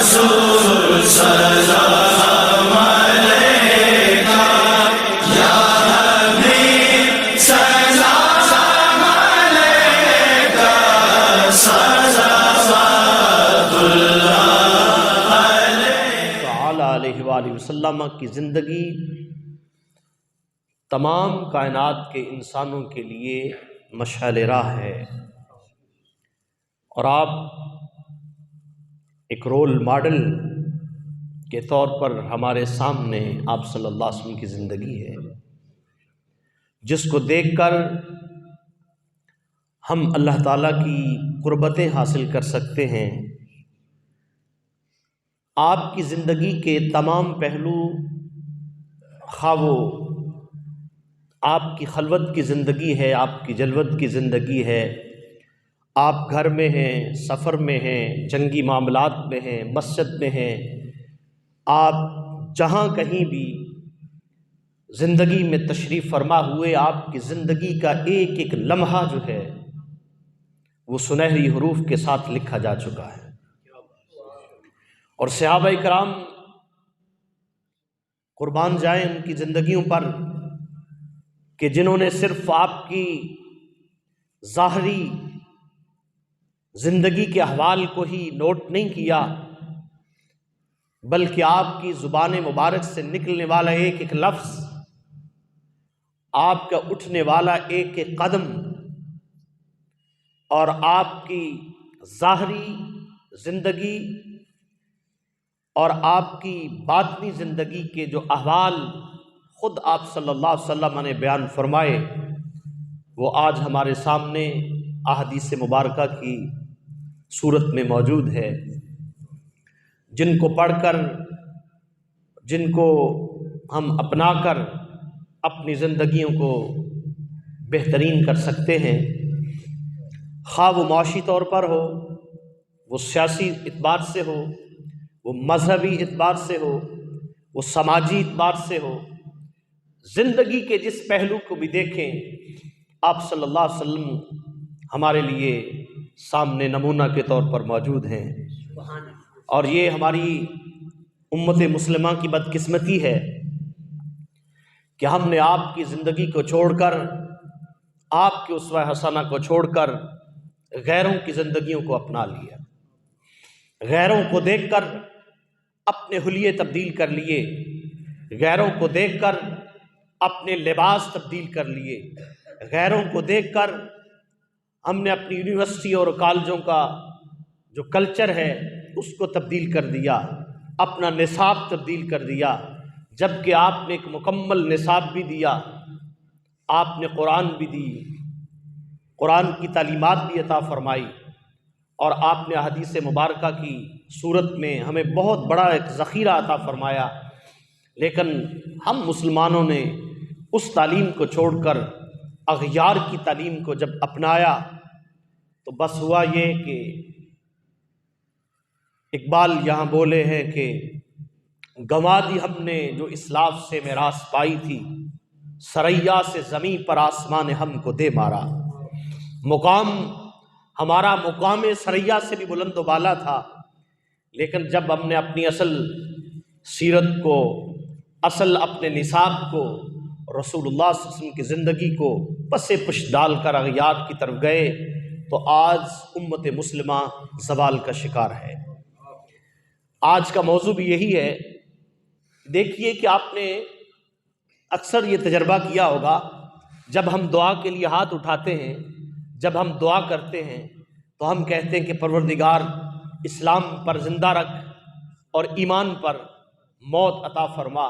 رسول سلام علیکہ یا حبیب سلام علیکہ صلوات اللہ علیہ وآلہ وسلم کی زندگی تمام کائنات کے انسانوں کے لیے مشعل راہ ہے، اور آپ ایک رول ماڈل کے طور پر ہمارے سامنے آپ صلی اللہ علیہ وسلم کی زندگی ہے، جس کو دیکھ کر ہم اللہ تعالیٰ کی قربتیں حاصل کر سکتے ہیں۔ آپ کی زندگی کے تمام پہلو، خواہ وہ آپ کی خلوت کی زندگی ہے، آپ کی جلوت کی زندگی ہے، آپ گھر میں ہیں، سفر میں ہیں، جنگی معاملات میں ہیں، مسجد میں ہیں، آپ جہاں کہیں بھی زندگی میں تشریف فرما ہوئے، آپ کی زندگی کا ایک ایک لمحہ جو ہے وہ سنہری حروف کے ساتھ لکھا جا چکا ہے۔ اور صحابہ کرام قربان جائیں ان کی زندگیوں پر کہ جنہوں نے صرف آپ کی ظاہری زندگی کے احوال کو ہی نوٹ نہیں کیا، بلکہ آپ کی زبان مبارک سے نکلنے والا ایک ایک لفظ، آپ کا اٹھنے والا ایک ایک قدم، اور آپ کی ظاہری زندگی اور آپ کی باطنی زندگی کے جو احوال خود آپ صلی اللہ علیہ وسلم نے بیان فرمائے، وہ آج ہمارے سامنے احادیث مبارکہ کی صورت میں موجود ہے، جن کو پڑھ کر، جن کو ہم اپنا کر اپنی زندگیوں کو بہترین کر سکتے ہیں، خواہ وہ معاشی طور پر ہو، وہ سیاسی اعتبار سے ہو، وہ مذہبی اعتبار سے ہو، وہ سماجی اعتبار سے ہو، زندگی کے جس پہلو کو بھی دیکھیں، آپ صلی اللہ علیہ وسلم ہمارے لیے سامنے نمونہ کے طور پر موجود ہیں۔ اور یہ ہماری امت مسلمہ کی بدقسمتی ہے کہ ہم نے آپ کی زندگی کو چھوڑ کر، آپ کے اسوہ حسنہ کو چھوڑ کر غیروں کی زندگیوں کو اپنا لیا، غیروں کو دیکھ کر اپنے حلیے تبدیل کر لیے، غیروں کو دیکھ کر اپنے لباس تبدیل کر لیے، غیروں کو دیکھ کر ہم نے اپنی یونیورسٹی اور کالجوں کا جو کلچر ہے اس کو تبدیل کر دیا، اپنا نصاب تبدیل کر دیا، جبکہ آپ نے ایک مکمل نصاب بھی دیا، آپ نے قرآن بھی دی، قرآن کی تعلیمات بھی عطا فرمائی، اور آپ نے احادیث مبارکہ کی صورت میں ہمیں بہت بڑا ایک ذخیرہ عطا فرمایا، لیکن ہم مسلمانوں نے اس تعلیم کو چھوڑ کر اغیار کی تعلیم کو جب اپنایا تو بس ہوا یہ کہ اقبال یہاں بولے ہیں کہ گنوا دی ہم نے جو اسلاف سے میراث پائی تھی، سریا سے زمیں پر آسمان ہم کو دے مارا۔ مقام ہمارا مقام سریا سے بھی بلند و بالا تھا، لیکن جب ہم نے اپنی اصل سیرت کو، اصل اپنے نصاب کو، رسول اللہ صلی اللہ علیہ وسلم کی زندگی کو پس پش ڈال کر اغیار کی طرف گئے تو آج امت مسلمہ زوال کا شکار ہے۔ آج کا موضوع بھی یہی ہے۔ دیکھیے کہ آپ نے اکثر یہ تجربہ کیا ہوگا، جب ہم دعا کے لیے ہاتھ اٹھاتے ہیں، جب ہم دعا کرتے ہیں تو ہم کہتے ہیں کہ پروردگار اسلام پر زندہ رکھ اور ایمان پر موت عطا فرما۔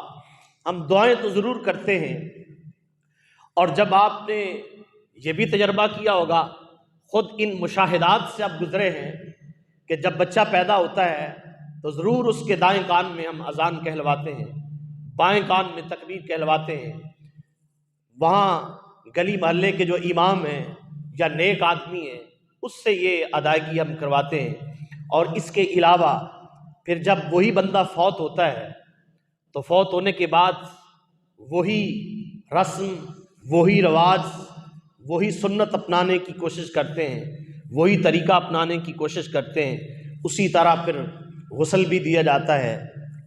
ہم دعائیں تو ضرور کرتے ہیں، اور جب آپ نے یہ بھی تجربہ کیا ہوگا، خود ان مشاہدات سے آپ گزرے ہیں کہ جب بچہ پیدا ہوتا ہے تو ضرور اس کے دائیں کان میں ہم اذان کہلواتے ہیں، بائیں کان میں تکبیر کہلواتے ہیں، وہاں گلی محلے کے جو امام ہیں یا نیک آدمی ہیں اس سے یہ ادائیگی ہم کرواتے ہیں۔ اور اس کے علاوہ پھر جب وہی بندہ فوت ہوتا ہے تو فوت ہونے کے بعد وہی رسم، وہی رواج، وہی سنت اپنانے کی کوشش کرتے ہیں، وہی طریقہ اپنانے کی کوشش کرتے ہیں۔ اسی طرح پھر غسل بھی دیا جاتا ہے،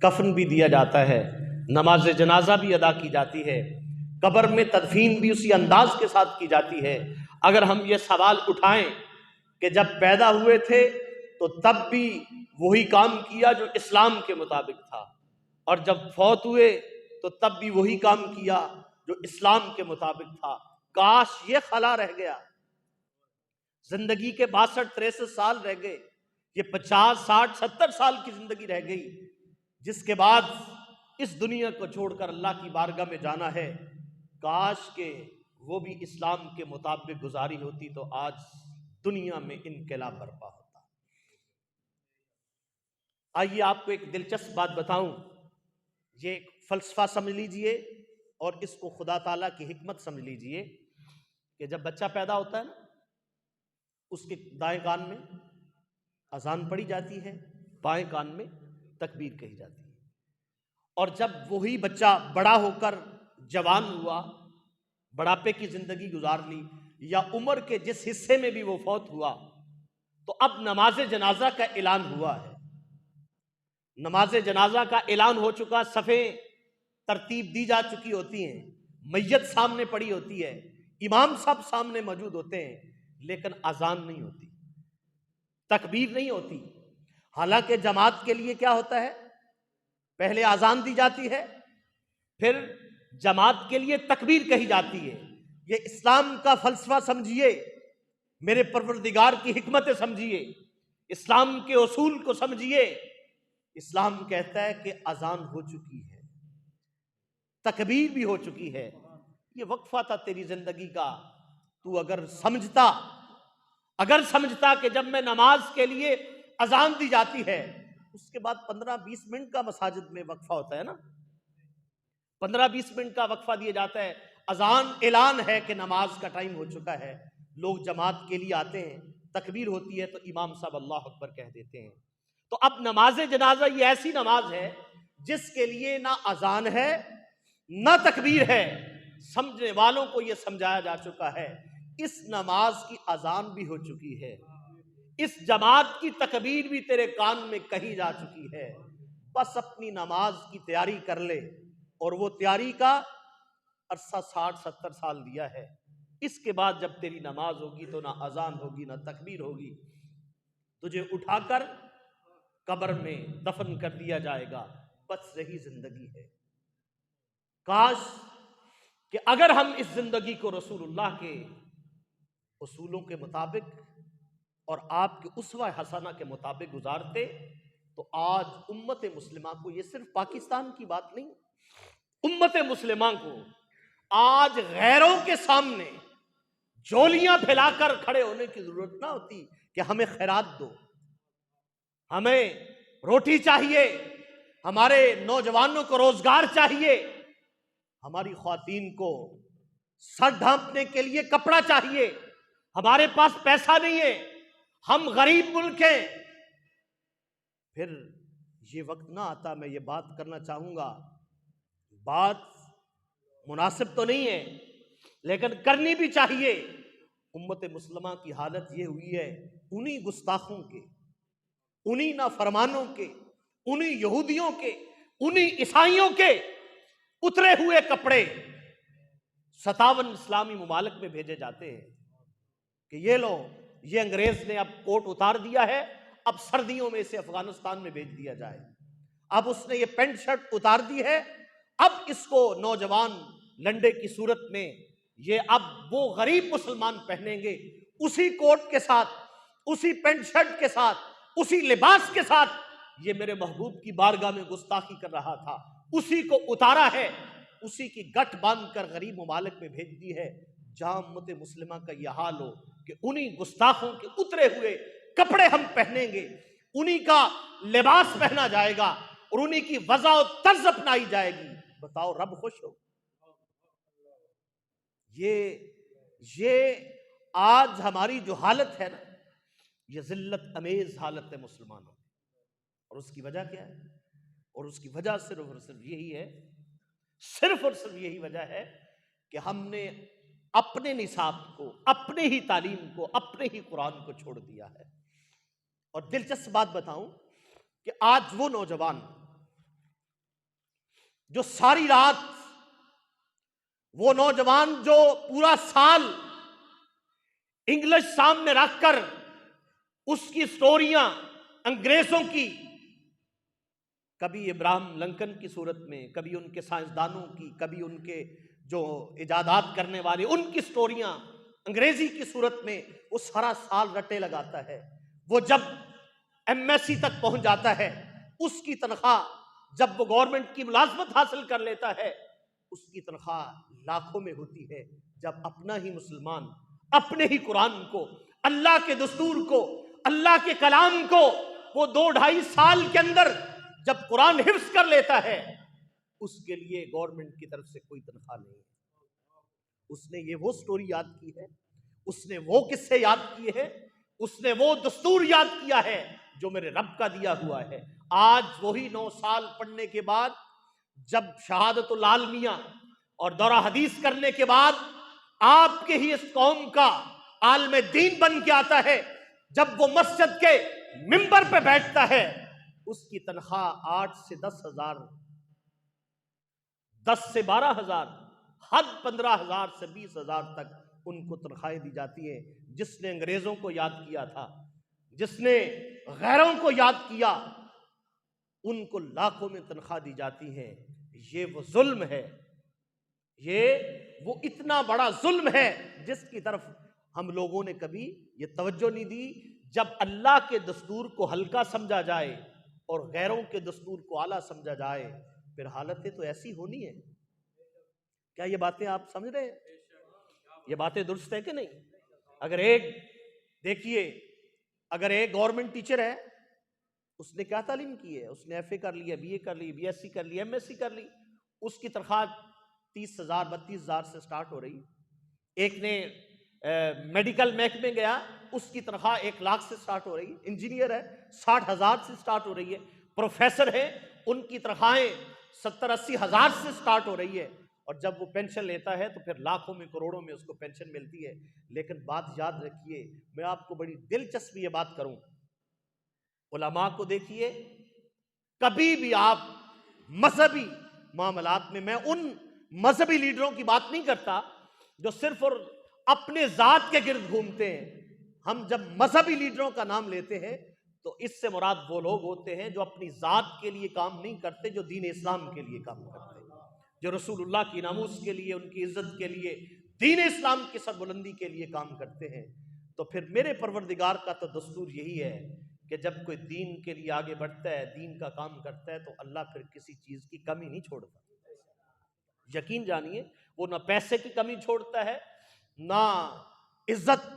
کفن بھی دیا جاتا ہے، نماز جنازہ بھی ادا کی جاتی ہے، قبر میں تدفین بھی اسی انداز کے ساتھ کی جاتی ہے۔ اگر ہم یہ سوال اٹھائیں کہ جب پیدا ہوئے تھے تو تب بھی وہی کام کیا جو اسلام کے مطابق تھا، اور جب فوت ہوئے تو تب بھی وہی کام کیا جو اسلام کے مطابق تھا، کاش یہ خلا رہ گیا۔ زندگی کے 62-63 سال رہ گئے، یہ 50 60 70 سال کی زندگی رہ گئی، جس کے بعد اس دنیا کو چھوڑ کر اللہ کی بارگاہ میں جانا ہے۔ کاش کہ وہ بھی اسلام کے مطابق گزاری ہوتی تو آج دنیا میں انقلاب برپا ہوتا۔ آئیے آپ کو ایک دلچسپ بات بتاؤں، یہ ایک فلسفہ سمجھ لیجئے اور اس کو خدا تعالیٰ کی حکمت سمجھ لیجئے کہ جب بچہ پیدا ہوتا ہے نا، اس کے دائیں کان میں اذان پڑھی جاتی ہے، بائیں کان میں تکبیر کہی جاتی ہے، اور جب وہی بچہ بڑا ہو کر جوان ہوا، بڑھاپے کی زندگی گزار لی، یا عمر کے جس حصے میں بھی وہ فوت ہوا، تو اب نماز جنازہ کا اعلان ہوا ہے۔ نماز جنازہ کا اعلان ہو چکا، صفیں ترتیب دی جا چکی ہوتی ہیں، میت سامنے پڑی ہوتی ہے، امام صاحب سامنے موجود ہوتے ہیں، لیکن اذان نہیں ہوتی، تکبیر نہیں ہوتی۔ حالانکہ جماعت کے لیے کیا ہوتا ہے؟ پہلے اذان دی جاتی ہے، پھر جماعت کے لیے تکبیر کہی جاتی ہے۔ یہ اسلام کا فلسفہ سمجھیے، میرے پروردگار کی حکمت سمجھیے، اسلام کے اصول کو سمجھیے۔ اسلام کہتا ہے کہ اذان ہو چکی ہے، تکبیر بھی ہو چکی ہے، یہ وقفہ تھا تیری زندگی کا۔ تو اگر سمجھتا کہ جب میں نماز کے لیے اذان دی جاتی ہے، اس کے بعد 15-20 منٹ کا مساجد میں وقفہ ہوتا ہے نا، 15-20 منٹ کا وقفہ دیا جاتا ہے، اذان اعلان ہے کہ نماز کا ٹائم ہو چکا ہے، لوگ جماعت کے لیے آتے ہیں، تکبیر ہوتی ہے تو امام صاحب اللہ اکبر کہہ دیتے ہیں۔ تو اب نماز جنازہ یہ ایسی نماز ہے جس کے لیے نہ اذان ہے نہ تکبیر ہے۔ سمجھنے والوں کو یہ سمجھایا جا چکا ہے، اس نماز کی اذان بھی ہو چکی ہے، اس جماعت کی تکبیر بھی تیرے کان میں کہی جا چکی ہے، بس اپنی نماز کی تیاری کر لے، اور وہ تیاری کا عرصہ 60-70 سال دیا ہے۔ اس کے بعد جب تیری نماز ہوگی تو نہ اذان ہوگی نہ تکبیر ہوگی، تجھے اٹھا کر قبر میں دفن کر دیا جائے گا، بس یہی زندگی ہے۔ کاش کہ اگر ہم اس زندگی کو رسول اللہ کے اصولوں کے مطابق اور آپ کے اسوہ حسنہ کے مطابق گزارتے تو آج امت مسلمہ کو، یہ صرف پاکستان کی بات نہیں، امت مسلمہ کو آج غیروں کے سامنے جولیاں پھیلا کر کھڑے ہونے کی ضرورت نہ ہوتی کہ ہمیں خیرات دو، ہمیں روٹی چاہیے، ہمارے نوجوانوں کو روزگار چاہیے، ہماری خواتین کو سر ڈھانپنے کے لیے کپڑا چاہیے، ہمارے پاس پیسہ نہیں ہے، ہم غریب ملک ہیں۔ پھر یہ وقت نہ آتا، میں یہ بات کرنا چاہوں گا، بات مناسب تو نہیں ہے لیکن کرنی بھی چاہیے۔ امت مسلمہ کی حالت یہ ہوئی ہے، انہی گستاخوں کے، انہی نافرمانوں کے، انہی یہودیوں کے، انہی عیسائیوں کے اترے ہوئے کپڑے 57 اسلامی ممالک میں بھیجے جاتے ہیں کہ یہ لو، یہ انگریز نے اب کوٹ اتار دیا ہے، اب سردیوں میں اسے افغانستان میں بھیج دیا جائے، اب اس نے یہ پینٹ شرٹ اتار دی ہے، اب اس کو نوجوان لنڈے کی صورت میں یہ اب وہ غریب مسلمان پہنیں گے، اسی کوٹ کے ساتھ، اسی پینٹ شرٹ کے ساتھ، اسی لباس کے ساتھ یہ میرے محبوب کی بارگاہ میں گستاخی کر رہا تھا، اسی کو اتارا ہے، اسی کی گٹھ باندھ کر غریب ممالک میں بھیج دی ہے۔ جہاں امت مسلمہ کا یہ حال ہو کہ انہی گستاخوں کے اترے ہوئے کپڑے ہم پہنیں گے، انہی کا لباس پہنا جائے گا اور انہی کی وضع و طرز اپنائی جائے گی، بتاؤ رب خوش ہو؟ یہ آج ہماری جو حالت ہے نا، یہ ذلت امیز حالت ہے مسلمانوں کی، اور اس کی وجہ کیا ہے؟ اور اس کی وجہ صرف اور صرف یہی ہے، صرف اور صرف یہی وجہ ہے کہ ہم نے اپنے نصاب کو، اپنے ہی تعلیم کو، اپنے ہی قرآن کو چھوڑ دیا ہے۔ اور دلچسپ بات بتاؤں، کہ آج وہ نوجوان جو ساری رات، وہ نوجوان جو پورا سال انگلش سامنے رکھ کر اس کی سٹوریاں انگریزوں کی، کبھی ابراہم لنکن کی صورت میں، کبھی ان کے سائنسدانوں کی، کبھی ان کے جو ایجادات کرنے والے ان کی سٹوریاں انگریزی کی صورت میں، وہ سارا سال رٹے لگاتا ہے. وہ جب ایم ایس سی تک پہنچ جاتا ہے، اس کی تنخواہ، جب وہ گورنمنٹ کی ملازمت حاصل کر لیتا ہے، اس کی تنخواہ لاکھوں میں ہوتی ہے. جب اپنا ہی مسلمان اپنے ہی قرآن کو، اللہ کے دستور کو، اللہ کے کلام کو وہ 2-2.5 سال کے اندر جب قرآن حفظ کر لیتا ہے، اس کے لیے گورنمنٹ کی طرف سے کوئی تنخواہ نہیں ہے. اس نے یہ وہ سٹوری یاد کی ہے، اس نے وہ قصے یاد کیے ہیں، اس نے وہ دستور یاد کیا ہے جو میرے رب کا دیا ہوا ہے. آج وہی 9 سال پڑھنے کے بعد، جب شہادت العالمیہ اور دورہ حدیث کرنے کے بعد آپ کے ہی اس قوم کا عالم دین بن کے آتا ہے، جب وہ مسجد کے منبر پہ بیٹھتا ہے، اس کی تنخواہ 8 سے 10 ہزار، 10 سے 12 ہزار، حد 15 ہزار سے 20 ہزار تک ان کو تنخواہیں دی جاتی ہیں. جس نے انگریزوں کو یاد کیا تھا، جس نے غیروں کو یاد کیا، ان کو لاکھوں میں تنخواہ دی جاتی ہے. یہ وہ ظلم ہے، یہ وہ اتنا بڑا ظلم ہے جس کی طرف ہم لوگوں نے کبھی یہ توجہ نہیں دی. جب اللہ کے دستور کو ہلکا سمجھا جائے اور غیروں کے دستور کو اعلیٰ سمجھا جائے، پھر حالتیں تو ایسی ہونی ہیں. کیا یہ باتیں آپ سمجھ رہے ہیں؟ یہ باتیں درست ہے کہ نہیں؟ اگر ایک گورنمنٹ ٹیچر ہے، اس نے کیا تعلیم کی ہے؟ اس نے ایف اے کر لی ہے، بی اے کر لی، بی ایس سی کر لی، ایم ایس سی کر لی. اس کی تنخواہ 30,000 32,000 سے سٹارٹ ہو رہی. ایک نے میڈیکل محکمے گیا، اس کی تنخواہ 1 لاکھ سے سٹارٹ ہو رہی. انجینئر ہے، 60,000 سے سٹارٹ ہو رہی ہے. پروفیسر ہے، ان کی تنخواہیں 70-80 ہزار سے سٹارٹ ہو رہی ہے. اور جب وہ پینشن لیتا ہے تو پھر لاکھوں میں، کروڑوں میں اس کو پینشن ملتی ہے. لیکن بات یاد رکھیے، میں آپ کو بڑی دلچسپی یہ بات کروں، علماء کو دیکھیے، کبھی بھی آپ مذہبی معاملات میں ان مذہبی لیڈروں کی بات نہیں کرتا جو صرف اور اپنے ذات کے گرد گھومتے ہیں. ہم جب مذہبی لیڈروں کا نام لیتے ہیں تو اس سے مراد وہ لوگ ہوتے ہیں جو اپنی ذات کے لیے کام نہیں کرتے، جو دین اسلام کے لیے کام کرتے ہیں، جو رسول اللہ کی ناموس کے لیے، ان کی عزت کے لیے، دین اسلام کی سربلندی کے لیے کام کرتے ہیں. تو پھر میرے پروردگار کا تو دستور یہی ہے کہ جب کوئی دین کے لیے آگے بڑھتا ہے، دین کا کام کرتا ہے، تو اللہ پھر کسی چیز کی کمی نہیں چھوڑتا. یقین جانیے، وہ نہ پیسے کی کمی چھوڑتا ہے، نہ عزت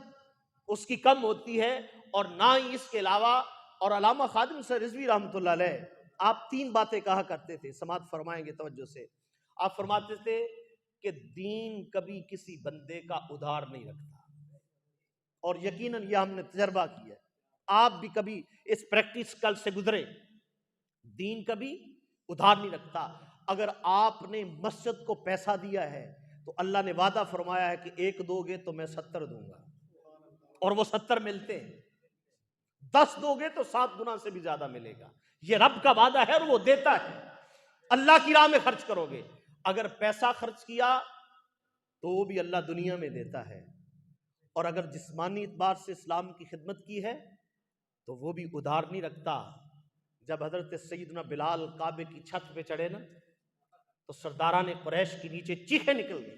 اس کی کم ہوتی ہے، اور نہ ہی اس کے علاوہ. اور علامہ خادم سے رضوی رحمۃ اللہ علیہ، آپ 3 باتیں کہا کرتے تھے، سماعت فرمائیں گے توجہ سے. آپ فرماتے تھے کہ دین کبھی کسی بندے کا ادھار نہیں رکھتا، اور یقیناً یہ ہم نے تجربہ کیا ہے، آپ بھی کبھی اس پریکٹیکل سے گزرے. دین کبھی ادھار نہیں رکھتا. اگر آپ نے مسجد کو پیسہ دیا ہے تو اللہ نے وعدہ فرمایا ہے کہ 1 دو گے تو میں 70 دوں گا، اور وہ 70 ملتے ہیں. 10 دو گے تو 7 گنا سے بھی زیادہ ملے گا. یہ رب کا وعدہ ہے اور وہ دیتا ہے. اللہ کی راہ میں خرچ کرو گے. اگر پیسہ خرچ کیا تو وہ بھی اللہ دنیا میں دیتا ہے، اور اگر جسمانی اعتبار سے اسلام کی خدمت کی ہے تو وہ بھی ادھار نہیں رکھتا. جب حضرت سیدنا بلال کعبے کی چھت پہ چڑھے نا، تو سرداران قریش کی نیچے چیخیں نکل گئی.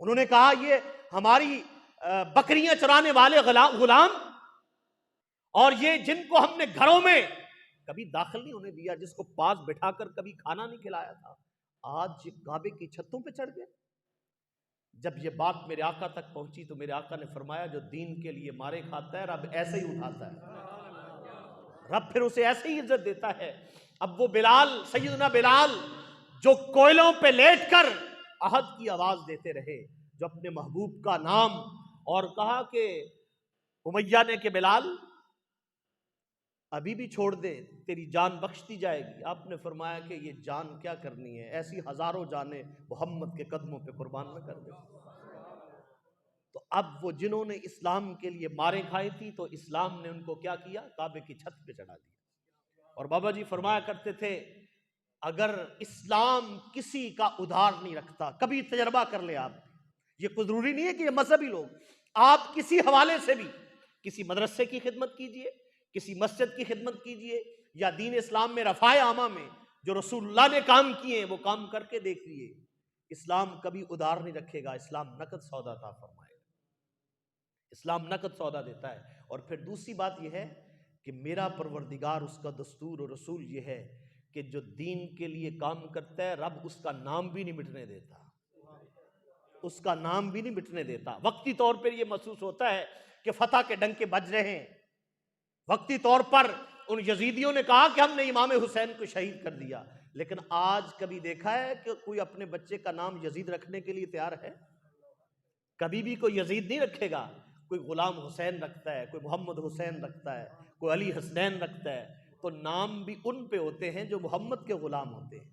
انہوں نے کہا یہ ہماری بکریاں چرانے والے غلام، اور یہ جن کو ہم نے گھروں میں کبھی داخل نہیں ہونے دیا، جس کو پاس بٹھا کر کبھی کھانا نہیں کھلایا تھا، آج یہ کعبے کی چھتوں پہ چڑھ گئے. جب یہ بات میرے آقا تک پہنچی تو میرے آقا نے فرمایا جو دین کے لیے مارے کھاتا ہے رب ایسے ہی اٹھاتا ہے، رب پھر اسے ایسے ہی عزت دیتا ہے. اب وہ بلال، سیدنا بلال جو کوئلوں پہ لیٹ کر عہد کی آواز دیتے رہے، جو اپنے محبوب کا نام، اور کہا کہ امیہ نے کہ بلال ابھی بھی چھوڑ دے، تیری جان بخش دی جائے گی. آپ نے فرمایا کہ یہ جان کیا کرنی ہے، ایسی ہزاروں جانیں محمد کے قدموں پہ قربان نہ کر دے. تو اب وہ جنہوں نے اسلام کے لیے مارے کھائی تھی، تو اسلام نے ان کو کیا کیا؟ کعبے کی چھت پہ چڑھا دیا. اور بابا جی فرمایا کرتے تھے اگر اسلام کسی کا ادھار نہیں رکھتا، کبھی تجربہ کر لے آپ، یہ کوئی ضروری نہیں ہے کہ یہ مذہبی لوگ، آپ کسی حوالے سے بھی کسی مدرسے کی خدمت کیجئے، کسی مسجد کی خدمت کیجئے، یا دین اسلام میں رفاع عامہ میں جو رسول اللہ نے کام کیے ہیں وہ کام کر کے دیکھیے، اسلام کبھی ادھار نہیں رکھے گا، اسلام نقد سودا عطا فرمائے گا، اسلام نقد سودا دیتا ہے۔ اور پھر دوسری بات یہ ہے کہ میرا پروردگار، اس کا دستور اور رسول یہ ہے کہ جو دین کے لیے کام کرتا ہے رب اس کا نام بھی نہیں مٹنے دیتا، اس کا نام بھی نہیں مٹنے دیتا۔ وقتی طور پر یہ محسوس ہوتا ہے کہ فتح کے ڈنکے بج رہے ہیں، وقتی طور پر ان یزیدیوں نے کہا کہ ہم نے امام حسین کو شہید کر دیا، لیکن آج کبھی دیکھا ہے کہ کوئی اپنے بچے کا نام یزید رکھنے کے لیے تیار ہے؟ کبھی بھی کوئی یزید نہیں رکھے گا، کوئی غلام حسین رکھتا ہے، کوئی محمد حسین رکھتا ہے، کوئی علی حسنین رکھتا ہے، تو نام بھی ان پہ ہوتے ہیں جو محمد کے غلام ہوتے ہیں۔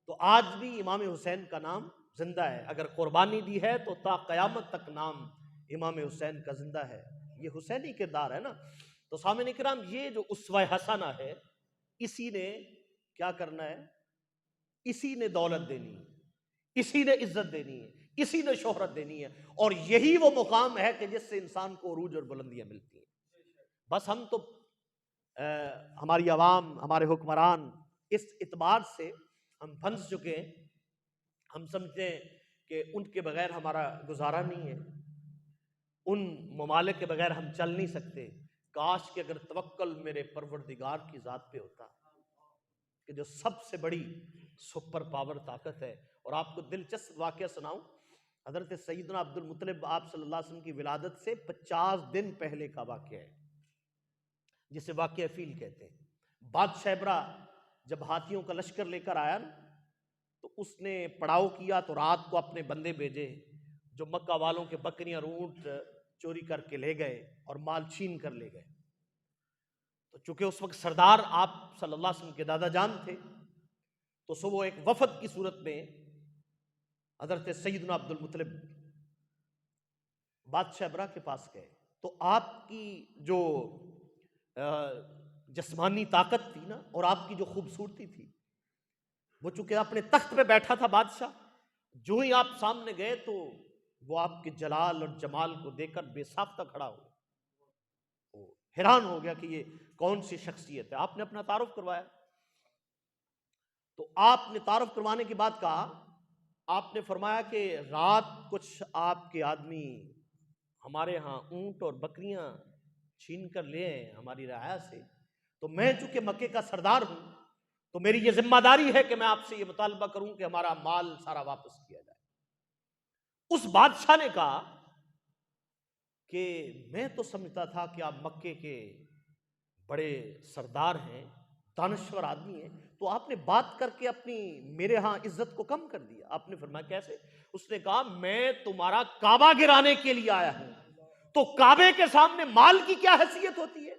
تو آج بھی امام حسین کا نام زندہ ہے، اگر قربانی دی ہے تو تا قیامت تک نام امام حسین کا زندہ ہے، یہ حسینی کردار ہے نا۔ تو سامعین کرام، یہ جو اسوہ حسنہ ہے، اسی نے کیا کرنا ہے؟ اسی نے دولت دینی ہے، اسی نے عزت دینی ہے، اسی نے شہرت دینی ہے، اور یہی وہ مقام ہے کہ جس سے انسان کو عروج اور بلندیاں ملتی ہیں۔ بس ہم تو ہماری عوام، ہمارے حکمران اس اعتبار سے ہم پھنس چکے ہیں، ہم سمجھتے ہیں کہ ان کے بغیر ہمارا گزارا نہیں ہے، ان ممالک کے بغیر ہم چل نہیں سکتے۔ کاش کہ اگر توکل میرے پروردگار کی ذات پہ ہوتا، کہ جو سب سے بڑی سپر پاور طاقت ہے۔ اور آپ کو دلچسپ واقعہ سناؤں، حضرت سیدنا عبد المطلب آپ صلی اللہ علیہ وسلم کی ولادت سے 50 دن پہلے کا واقعہ ہے، جسے واقعہ فیل کہتے ہیں۔ بادشاہ ابرا جب ہاتھیوں کا لشکر لے کر آیا تو اس نے پڑاؤ کیا، تو رات کو اپنے بندے بھیجے جو مکہ والوں کے بکریاں اونٹ چوری کر کے لے گئے اور مال چھین کر لے گئے۔ تو چونکہ اس وقت سردار آپ صلی اللہ علیہ وسلم کے دادا جان تھے، تو سو وہ ایک وفد کی صورت میں حضرت سیدنا عبد المطلب بادشاہ ابرا کے پاس گئے۔ تو آپ کی جو جسمانی طاقت تھی نا، اور آپ کی جو خوبصورتی تھی، وہ چونکہ اپنے تخت پہ بیٹھا تھا بادشاہ، جو ہی آپ سامنے گئے تو وہ آپ کے جلال اور جمال کو دیکھ کر بے ساختہ کھڑا ہو، وہ حیران ہو گیا کہ یہ کون سی شخصیت ہے۔ آپ نے اپنا تعارف کروایا، تو آپ نے تعارف کروانے کے بعد کہا، آپ نے فرمایا کہ رات کچھ آپ کے آدمی ہمارے ہاں اونٹ اور بکریاں چھین کر لے ہیں ہماری رعایا سے، تو میں چونکہ مکے کا سردار ہوں تو میری یہ ذمہ داری ہے کہ میں آپ سے یہ مطالبہ کروں کہ ہمارا مال سارا واپس کیا جائے۔ اس بادشاہ نے کہا کہ میں تو سمجھتا تھا کہ آپ مکے کے بڑے سردار ہیں، دانشور آدمی ہیں، تو آپ نے بات کر کے اپنی میرے ہاں عزت کو کم کر دیا۔ آپ نے فرمایا کیسے؟ اس نے کہا میں تمہارا کعبہ گرانے کے لیے آیا ہوں، تو کعبے کے سامنے مال کی کیا حیثیت ہوتی ہے؟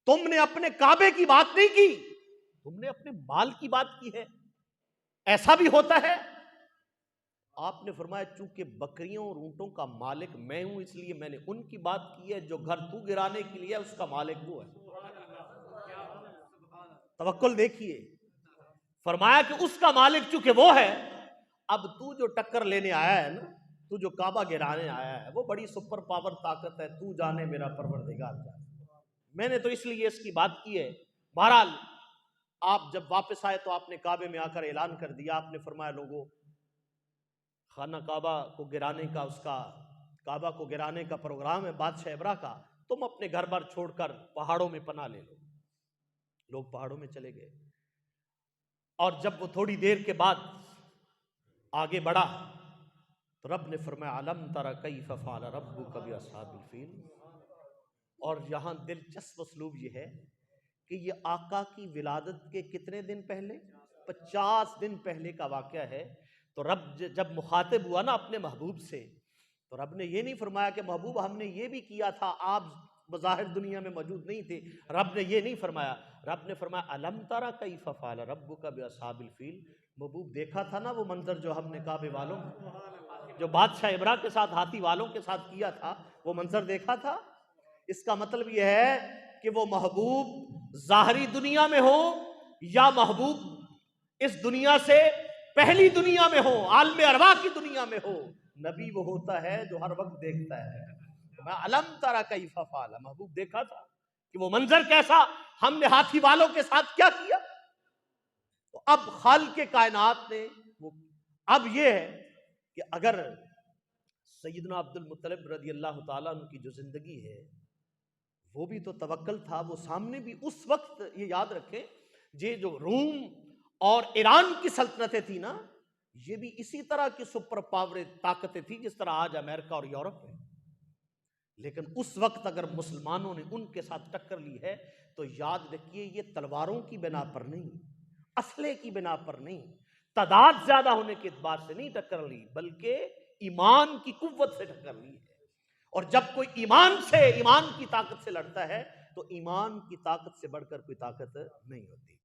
تم نے اپنے کعبے کی بات نہیں کی، تم نے اپنے مال کی بات کی ہے، ایسا بھی ہوتا ہے؟ آپ نے فرمایا چونکہ بکریوں اور اونٹوں کا مالک میں ہوں، اس لیے میں نے ان کی بات کی ہے، جو گھر تو گرانے کے لیے اس کا مالک وہ ہے۔ توکل دیکھیے، فرمایا کہ اس کا مالک چونکہ وہ ہے، اب تو جو ٹکر لینے آیا ہے نا، تو جو کعبہ گرانے آیا ہے، وہ بڑی سپر پاور طاقت ہے، تو جانے میرا پروردگار جانے۔ میں نے تو اس لیے اس کی بات کی ہے۔ بہرحال آپ جب واپس آئے تو آپ نے کعبے میں آ کر اعلان کر دیا، آپ نے فرمایا لوگوں، خانہ کعبہ کو گرانے کا، اس کا کعبہ کو گرانے کا پروگرام ہے بادشاہ ابرا کا، تم اپنے گھر بار چھوڑ کر پہاڑوں میں پناہ لے لو۔ لوگ پہاڑوں میں چلے گئے، اور جب وہ تھوڑی دیر کے بعد آگے بڑھا تو رب نے فرمایا الم تر کیف فعل ربک باصحاب الفیل۔ اور یہاں دلچسپ اسلوب یہ ہے کہ یہ آقا کی ولادت کے کتنے دن پہلے؟ 50 دن پہلے کا واقعہ ہے۔ تو رب جب مخاطب ہوا نا اپنے محبوب سے، تو رب نے یہ نہیں فرمایا کہ محبوب ہم نے یہ بھی کیا تھا، آپ بظاہر دنیا میں موجود نہیں تھے۔ رب نے یہ نہیں فرمایا، رب نے فرمایا الم تر کیف فعل ربک باصحاب الفیل۔ محبوب دیکھا تھا نا وہ منظر جو ہم نے کعبے والوں، جو بادشاہ ابرا کے ساتھ ہاتھی والوں کے ساتھ کیا تھا، وہ منظر دیکھا تھا؟ اس کا مطلب یہ ہے کہ وہ محبوب ظاہری دنیا میں ہو یا محبوب اس دنیا سے پہلی دنیا میں ہو، عالم ارواح کی دنیا میں ہو، نبی وہ ہوتا ہے جو ہر وقت دیکھتا ہے۔ میں علم ترى کیف فعل، محبوب دیکھا تھا کہ وہ منظر کیسا، ہم نے ہاتھی والوں کے ساتھ کیا کیا۔ تو اب خالق کائنات نے اب یہ ہے کہ اگر سیدنا عبد المطلب رضی اللہ تعالیٰ عنہ کی جو زندگی ہے وہ بھی تو توکل تھا، وہ سامنے بھی اس وقت، یہ یاد رکھیں یہ جو روم اور ایران کی سلطنتیں تھی نا، یہ بھی اسی طرح کی سپر پاور طاقتیں تھی جس طرح آج امریکہ اور یورپ ہے، لیکن اس وقت اگر مسلمانوں نے ان کے ساتھ ٹکر لی ہے تو یاد رکھیے یہ تلواروں کی بنا پر نہیں، اسلحے کی بنا پر نہیں، تعداد زیادہ ہونے کے اعتبار سے نہیں ٹکر لی، بلکہ ایمان کی قوت سے ٹکر لی ہے۔ اور جب کوئی ایمان کی طاقت سے لڑتا ہے تو ایمان کی طاقت سے بڑھ کر کوئی طاقت نہیں ہوتی۔